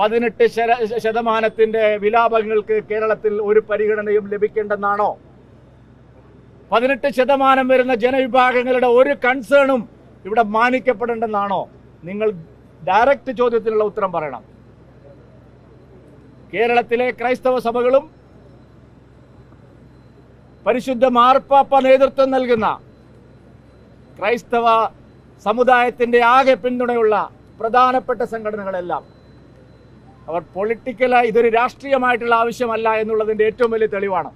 18% വിലാപങ്ങൾക്ക് കേരളത്തിൽ ഒരു പരിഗണനയും ലഭിക്കേണ്ടെന്നാണോ? 18% വരുന്ന ജനവിഭാഗങ്ങളുടെ ഒരു കൺസേണും ഇവിടെ മാനിക്കപ്പെടേണ്ടെന്നാണോ? നിങ്ങൾ ഡയറക്റ്റ് ചോദ്യത്തിനുള്ള ഉത്തരം പറയണം. കേരളത്തിലെ ക്രൈസ്തവ സഭകളും പരിശുദ്ധ മാർപ്പാപ്പ നേതൃത്വം നൽകുന്ന ക്രൈസ്തവ സമുദായത്തിന്റെ ആകെ പിന്തുണയുള്ള പ്രധാനപ്പെട്ട സംഘടനകളെല്ലാം അവർ പൊളിറ്റിക്കലായി ഇതൊരു രാഷ്ട്രീയമായിട്ടുള്ള ആവശ്യമല്ല എന്നുള്ളതിന്റെ ഏറ്റവും വലിയ തെളിവാണ്.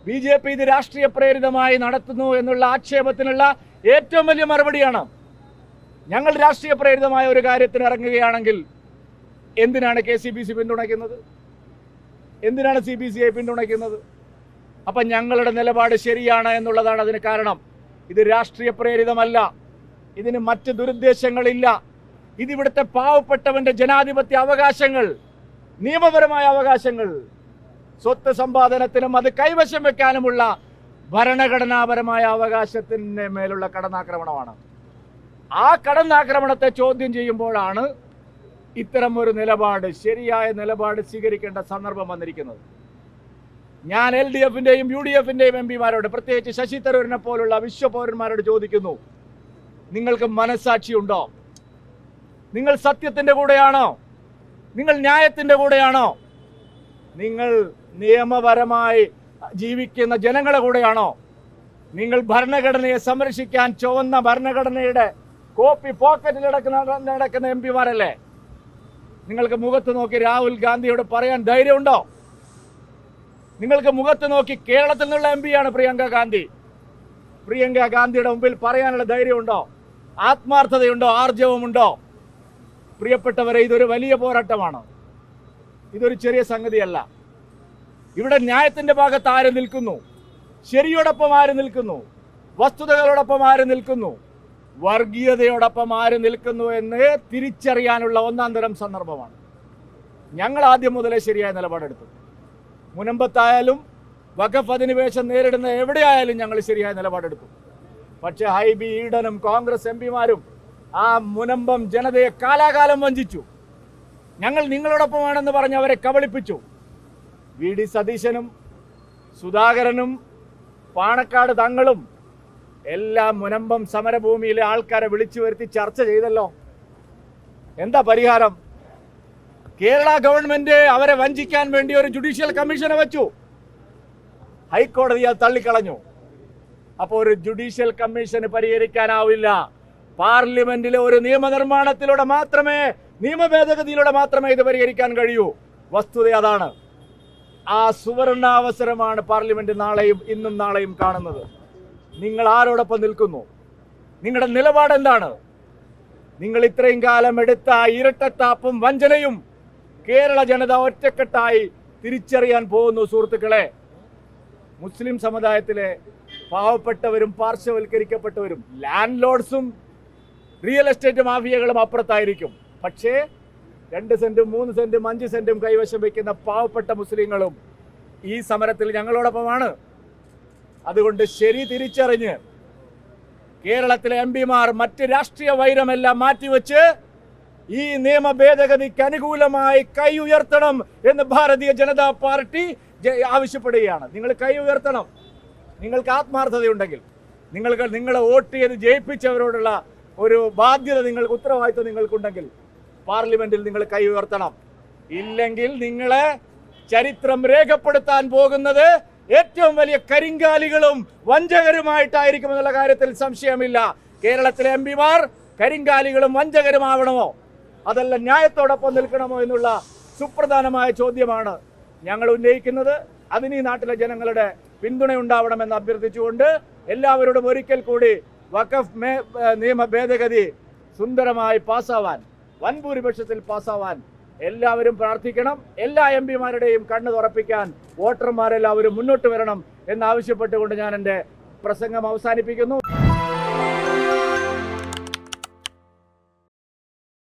BJP ഇത് രാഷ്ട്രീയ പ്രേരിതമായി നടത്തുന്നു എന്നുള്ള ആക്ഷേപത്തിനുള്ള ഏറ്റവും വലിയ മറുപടിയാണ്. ഞങ്ങൾ രാഷ്ട്രീയ പ്രേരിതമായ ഒരു കാര്യത്തിന് ഇറങ്ങുകയാണെങ്കിൽ എന്തിനാണ് KCBC പിന്തുണയ്ക്കുന്നത്? എന്തിനാണ് CBCI പിന്തുണയ്ക്കുന്നത്? അപ്പം ഞങ്ങളുടെ നിലപാട് ശരിയാണ് എന്നുള്ളതാണ് അതിന് കാരണം. ഇത് രാഷ്ട്രീയ പ്രേരിതമല്ല, ഇതിന് മറ്റ് ദുരുദ്ദേശങ്ങളില്ല. ഇതിവിടുത്തെ പാവപ്പെട്ടവന്റെ ജനാധിപത്യ അവകാശങ്ങൾ, നിയമപരമായ അവകാശങ്ങൾ, സ്വത്ത് സമ്പാദനത്തിനും അത് കൈവശം വെക്കാനുമുള്ള ഭരണഘടനാപരമായ അവകാശത്തിന് മേലുള്ള കടന്നാക്രമണമാണ്. ആ കടന്നാക്രമണത്തെ ചോദ്യം ചെയ്യുമ്പോഴാണ് ഇത്തരം ഒരു നിലപാട്, ശരിയായ നിലപാട് സ്വീകരിക്കേണ്ട സന്ദർഭം വന്നിരിക്കുന്നത്. ഞാൻ LDFന്റെയും UDFന്റെയും MPമാരോട്, പ്രത്യേകിച്ച് ശശി തരൂരിനെ പോലുള്ള വിശ്വപൗരന്മാരോട് ചോദിക്കുന്നു, നിങ്ങൾക്ക് മനസ്സാക്ഷിയുണ്ടോ? നിങ്ങൾ സത്യത്തിന്റെ കൂടെയാണോ? നിങ്ങൾ ന്യായത്തിന്റെ കൂടെയാണോ? നിങ്ങൾ നിയമപരമായി ജീവിക്കുന്ന ജനങ്ങളുടെ കൂടെയാണോ? നിങ്ങൾ ഭരണഘടനയെ സംരക്ഷിക്കാൻ ചുവന്ന ഭരണഘടനയുടെ കോപ്പി പോക്കറ്റിൽ നടക്കുന്ന MPമാരല്ലേ? നിങ്ങൾക്ക് മുഖത്ത് നോക്കി രാഹുൽ ഗാന്ധിയോട് പറയാൻ ധൈര്യമുണ്ടോ? നിങ്ങൾക്ക് മുഖത്ത് നോക്കി കേരളത്തിൽ നിന്നുള്ള MP പ്രിയങ്ക ഗാന്ധിയുടെ മുമ്പിൽ പറയാനുള്ള ധൈര്യമുണ്ടോ? ആത്മാർത്ഥതയുണ്ടോ? ആർജവമുണ്ടോ? പ്രിയപ്പെട്ടവരെ, ഇതൊരു വലിയ പോരാട്ടമാണ്. ഇതൊരു ചെറിയ സംഗതിയല്ല. ഇവിടെ ന്യായത്തിന്റെ ഭാഗത്ത് ആര് നിൽക്കുന്നു? ശരിയോടൊപ്പം ആര് നിൽക്കുന്നു? വസ്തുതകളോടൊപ്പം ആര് നിൽക്കുന്നു? വർഗീയതയോടൊപ്പം ആര് നിൽക്കുന്നു എന്ന് തിരിച്ചറിയാനുള്ള ഒന്നാം തരം സന്ദർഭമാണ്. ഞങ്ങൾ ആദ്യം മുതലേ ശരിയായ നിലപാടെടുത്തു. മുനമ്പത്തായാലും വഖഫ് അധിനിവേശം നേരിടുന്ന എവിടെയായാലും ഞങ്ങൾ ശരിയായ നിലപാടെടുത്തു. പക്ഷേ ഹൈബി ഈഡനും കോൺഗ്രസ് MPമാരും ആ മുനമ്പം ജനതയെ കാലാകാലം വഞ്ചിച്ചു. ഞങ്ങൾ നിങ്ങളോടൊപ്പമാണെന്ന് പറഞ്ഞ് അവരെ കബളിപ്പിച്ചു. VD സതീശനും സുധാകരനും പാണക്കാട് തങ്ങളും എല്ലാം മുനമ്പം സമരഭൂമിയിലെ ആൾക്കാരെ വിളിച്ചു വരുത്തി ചർച്ച ചെയ്തല്ലോ. എന്താ പരിഹാരം? കേരള ഗവൺമെന്റ് അവരെ വഞ്ചിക്കാൻ വേണ്ടി ഒരു ജുഡീഷ്യൽ കമ്മീഷനെ വെച്ചു. ഹൈക്കോടതി അത് തള്ളിക്കളഞ്ഞു. അപ്പോൾ ഒരു ജുഡീഷ്യൽ കമ്മീഷന് പരിഹരിക്കാനാവില്ല. പാർലമെന്റിലെ ഒരു നിയമനിർമ്മാണത്തിലൂടെ മാത്രമേ, നിയമ ഭേദഗതിയിലൂടെ മാത്രമേ ഇത് പരിഹരിക്കാൻ കഴിയൂ. വസ്തുത അതാണ്. ആ സുവർണാവസരമാണ് പാർലമെന്റ് ഇന്നും നാളെയും കാണുന്നത്. നിങ്ങൾ ആരോടൊപ്പം നിൽക്കുന്നു? നിങ്ങളുടെ നിലപാട് എന്താണ്? നിങ്ങൾ ഇത്രയും കാലം എടുത്ത ഇരട്ടത്താപ്പും വഞ്ചനയും കേരള ജനത ഒറ്റക്കെട്ടായി തിരിച്ചറിയാൻ പോകുന്നു. സുഹൃത്തുക്കളെ, മുസ്ലിം സമുദായത്തിലെ പാവപ്പെട്ടവരും പാർശ്വവൽക്കരിക്കപ്പെട്ടവരും ലാൻഡ് ലോഡ്സും റിയൽ എസ്റ്റേറ്റ് മാഫിയകളും അപ്പുറത്തായിരിക്കും. പക്ഷേ 2 സെന്റും 3 സെന്റും 5 സെന്റും കൈവശം വയ്ക്കുന്ന പാവപ്പെട്ട മുസ്ലിങ്ങളും ഈ സമരത്തിൽ ഞങ്ങളോടൊപ്പമാണ്. അതുകൊണ്ട് ശരി തിരിച്ചറിഞ്ഞ് കേരളത്തിലെ MPമാർ മറ്റ് രാഷ്ട്രീയ വൈരമെല്ലാം മാറ്റിവെച്ച് ഈ നിയമ ഭേദഗതിക്ക് അനുകൂലമായി കൈ ഉയർത്തണം എന്ന് ഭാരതീയ ജനതാ പാർട്ടി ആവശ്യപ്പെടുകയാണ്. നിങ്ങൾ കൈ ഉയർത്തണം. നിങ്ങൾക്ക് ആത്മാർത്ഥതയുണ്ടെങ്കിൽ, നിങ്ങളെ വോട്ട് ചെയ്ത് ജയിപ്പിച്ചവരോടുള്ള ഒരു ബാധ്യത, ഉത്തരവാദിത്വം നിങ്ങൾക്കുണ്ടെങ്കിൽ പാർലമെന്റിൽ നിങ്ങൾ കൈ ഉയർത്തണം. ഇല്ലെങ്കിൽ നിങ്ങളെ ചരിത്രം രേഖപ്പെടുത്താൻ പോകുന്നത് ഏറ്റവും വലിയ കരിങ്കാലികളും വഞ്ചകരുമായിട്ടായിരിക്കും എന്നുള്ള കാര്യത്തിൽ സംശയമില്ല. കേരളത്തിലെ MPമാർ കരിങ്കാലികളും വഞ്ചകരുമാവണമോ, അതല്ല ന്യായത്തോടൊപ്പം നിൽക്കണമോ എന്നുള്ള സുപ്രധാനമായ ചോദ്യമാണ് ഞങ്ങൾ ഉന്നയിക്കുന്നത്. അതിന് ഈ നാട്ടിലെ ജനങ്ങളുടെ പിന്തുണയുണ്ടാവണമെന്ന് അഭ്യർത്ഥിച്ചുകൊണ്ട് എല്ലാവരോടും ഒരിക്കൽ കൂടി വഖഫ് നിയമ ഭേദഗതി സുന്ദരമായി പാസ്സാവാൻ, വൻ ഭൂരിപക്ഷത്തിൽ പാസ്സാവാൻ എല്ലാവരും പ്രാർത്ഥിക്കണം. എല്ലാ MPമാരുടെയും കണ്ണ് തുറപ്പിക്കാൻ വോട്ടർമാരെല്ലാവരും മുന്നോട്ട് വരണം എന്നാവശ്യപ്പെട്ടുകൊണ്ട് ഞാൻ എൻ്റെ പ്രസംഗം അവസാനിപ്പിക്കുന്നു.